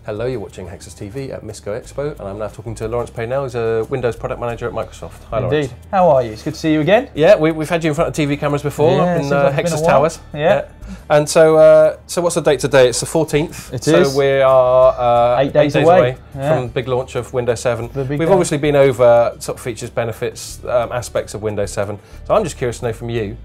Hello, you're watching Hexus TV at Misco Expo, and I'm now talking to Laurence Painell, who's a Windows Product Manager at Microsoft. Hi, Indeed. Laurence. How are you? It's good to see you again. Yeah, we've had you in front of TV cameras before, up in Hexus Towers. Yeah. And so what's the date today? It's the 14th. It is. So we are 8 days away from the big launch of Windows 7. We've day. obviously been over sort of features, benefits, aspects of Windows 7. So I'm just curious to know from you,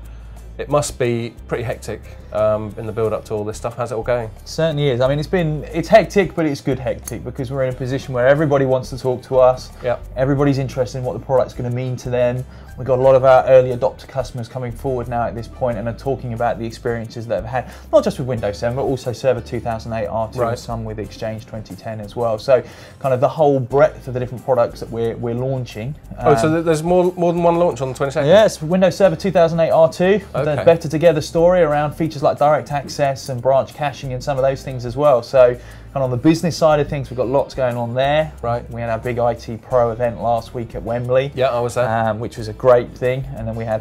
it must be pretty hectic in the build up to all this stuff. How's it all going? It certainly is. I mean, it's hectic, but it's good hectic because we're in a position where everybody wants to talk to us. Yep. Everybody's interested in what the product's going to mean to them. We've got a lot of our early adopter customers coming forward now at this point and are talking about the experiences that they've had, not just with Windows 7, but also Server 2008 R2 right. and some with Exchange 2010 as well. So kind of the whole breadth of the different products that we're launching. So there's more than one launch on the 22nd? Yes, Windows Server 2008 R2. Okay. The better together story around features like direct access and branch caching and some of those things as well. So kind of on the business side of things, we've got lots going on there. Right. We had our big IT Pro event last week at Wembley. Yeah, I was there. Which was a great thing. And then we had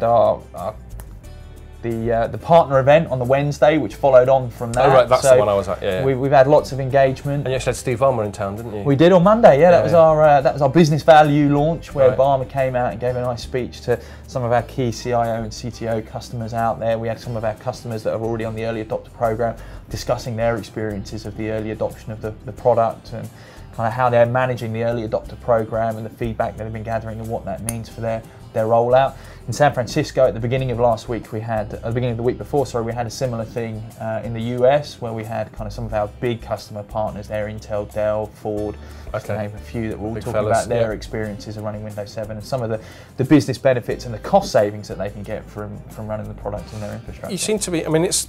the partner event on the Wednesday, which followed on from that. Oh right, that's the one I was at. Yeah. We've had lots of engagement. And you actually had Steve Ballmer in town, didn't you? We did on Monday. Yeah, that was our business value launch where right. Ballmer came out and gave a nice speech to some of our key CIO and CTO customers out there. We had some of our customers that are already on the early adopter program discussing their experiences of the early adoption of the product and kind of how they're managing the early adopter program and the feedback that they've been gathering and what that means for their rollout. In San Francisco at the beginning of last week, at the beginning of the week before, we had a similar thing in the US where we had kind of some of our big customer partners there, Intel, Dell, Ford, to name a few, that were all talking about their experiences of running Windows 7 and some of the business benefits and the cost savings that they can get from running the products in their infrastructure. You seem to be, I mean, it's,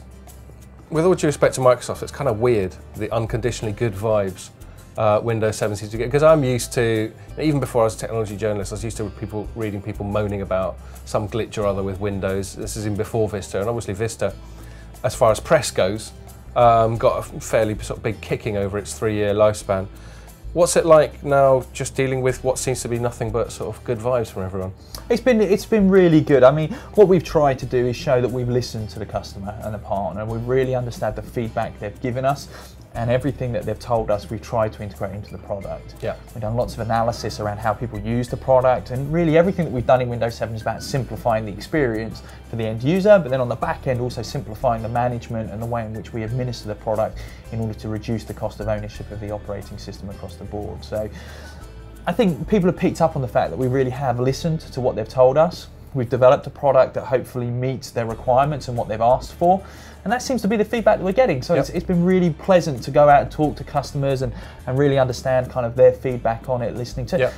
with all due respect to Microsoft, it's kind of weird, the unconditionally good vibes Windows 7 seems to get, because I'm used to, even before I was a technology journalist, I was used to reading people moaning about some glitch or other with Windows. This is even before Vista, and obviously Vista, as far as press goes, got a fairly sort of big kicking over its 3-year lifespan. What's it like now, just dealing with what seems to be nothing but sort of good vibes from everyone? It's been really good. I mean, what we've tried to do is show that we've listened to the customer and the partner. We really understand the feedback they've given us, and everything that they've told us, we've tried to integrate into the product. Yeah. We've done lots of analysis around how people use the product, and really everything that we've done in Windows 7 is about simplifying the experience for the end user, but then on the back end also simplifying the management and the way in which we administer the product in order to reduce the cost of ownership of the operating system across the board. So I think people have picked up on the fact that we really have listened to what they've told us. We've developed a product that hopefully meets their requirements and what they've asked for. And that seems to be the feedback that we're getting. So it's been really pleasant to go out and talk to customers and really understand kind of their feedback on it, listening to.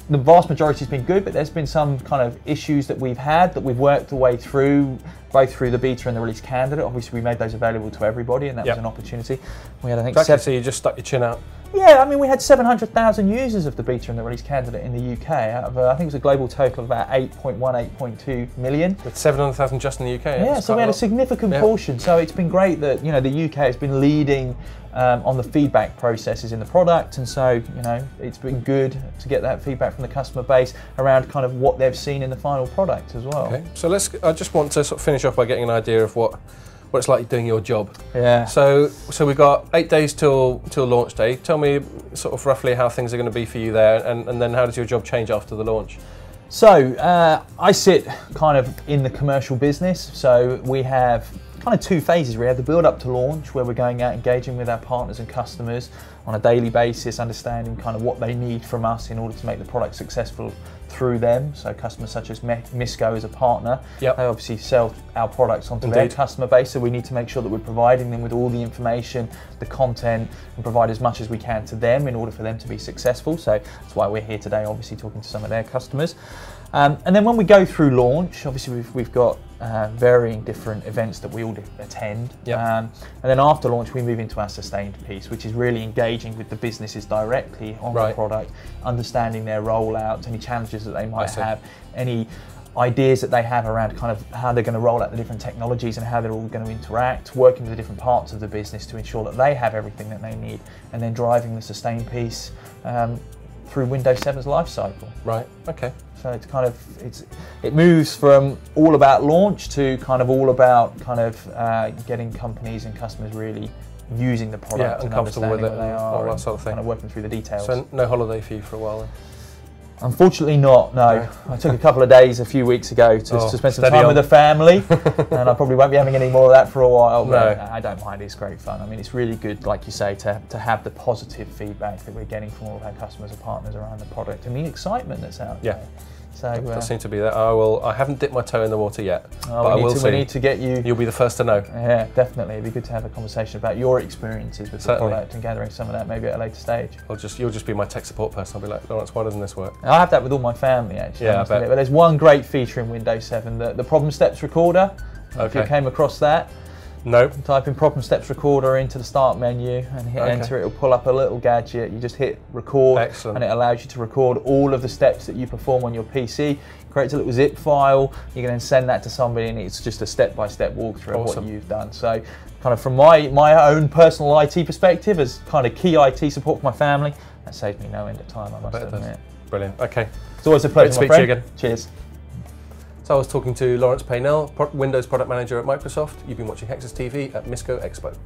The vast majority has been good, but there's been some kind of issues that we've had that we've worked the way through, both through the beta and the release candidate. Obviously, we made those available to everybody, and that was an opportunity. We had, I think, so you just stuck your chin out. Yeah, I mean, we had 700,000 users of the beta and the release candidate in the UK out of, I think it was a global total of about 8.1, 8.2 million. With 700,000 just in the UK? Yeah, so we had a significant portion. So it's been great that, the UK has been leading on the feedback processes in the product, and so, it's been good to get that feedback from the customer base around kind of what they've seen in the final product as well. Okay, so I just want to sort of finish off by getting an idea of what it's like doing your job. Yeah. So we've got 8 days till launch day. Tell me sort of roughly how things are going to be for you there, and then how does your job change after the launch? So I sit kind of in the commercial business. So we have kind of 2 phases. We have the build up to launch, where we're going out engaging with our partners and customers on a daily basis, understanding kind of what they need from us in order to make the product successful through them. So customers such as Misco as a partner, they obviously sell our products onto their customer base, so we need to make sure that we're providing them with all the information, the content, and provide as much as we can to them in order for them to be successful. So that's why we're here today, obviously talking to some of their customers. And then when we go through launch, obviously we've got varying different events that we all attend. And then after launch, we move into our sustained piece, which is really engaging with the businesses directly on the product, understanding their rollouts, any challenges that they might have, any ideas that they have around kind of how they're going to roll out the different technologies and how they're all going to interact, working with the different parts of the business to ensure that they have everything that they need, and then driving the sustained piece through Windows 7's life cycle. Right, okay. So it's kind of, it moves from all about launch to kind of all about kind of getting companies and customers really using the product, Yeah, and comfortable with it, what they and are, all that sort of thing. kind of working through the details. So no holiday for you for a while then? Unfortunately not, no. I took a couple of days a few weeks ago to spend some time with the family, and I probably won't be having any more of that for a while, but I don't mind, it's great fun. I mean, it's really good, like you say, to have the positive feedback that we're getting from all of our customers and partners around the product and the excitement that's out there. So that seems to be that. I haven't dipped my toe in the water yet, but I will see. We need to get you. You'll be the first to know. Yeah, definitely. It'd be good to have a conversation about your experiences with the product and gathering some of that maybe at a later stage. You'll just be my tech support person. I'll be like, Laurence, why doesn't this work? I have that with all my family actually. Yeah, I bet. But there's one great feature in Windows 7, the problem steps recorder. If you came across that. No. Type in problem steps recorder into the start menu and hit enter. It'll pull up a little gadget. You just hit record. Excellent. And it allows you to record all of the steps that you perform on your PC. Creates a little zip file. You can then send that to somebody, and it's just a step-by-step walkthrough of what you've done. So, kind of from my own personal IT perspective, as kind of key IT support for my family, that saved me no end of time, I must admit. Brilliant. Okay. It's always a pleasure, Great to speak to you again. Cheers. So I was talking to Laurence Painell, Windows Product Manager at Microsoft. You've been watching Hexus TV at Misco Expo.